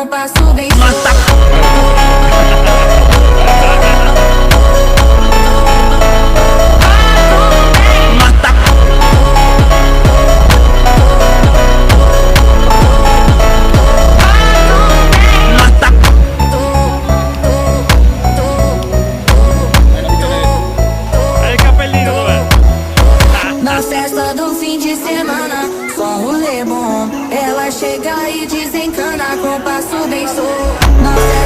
com passo bem na festa do fim de semana, só rolê bom. Ela chega e desencana com passo bem solto.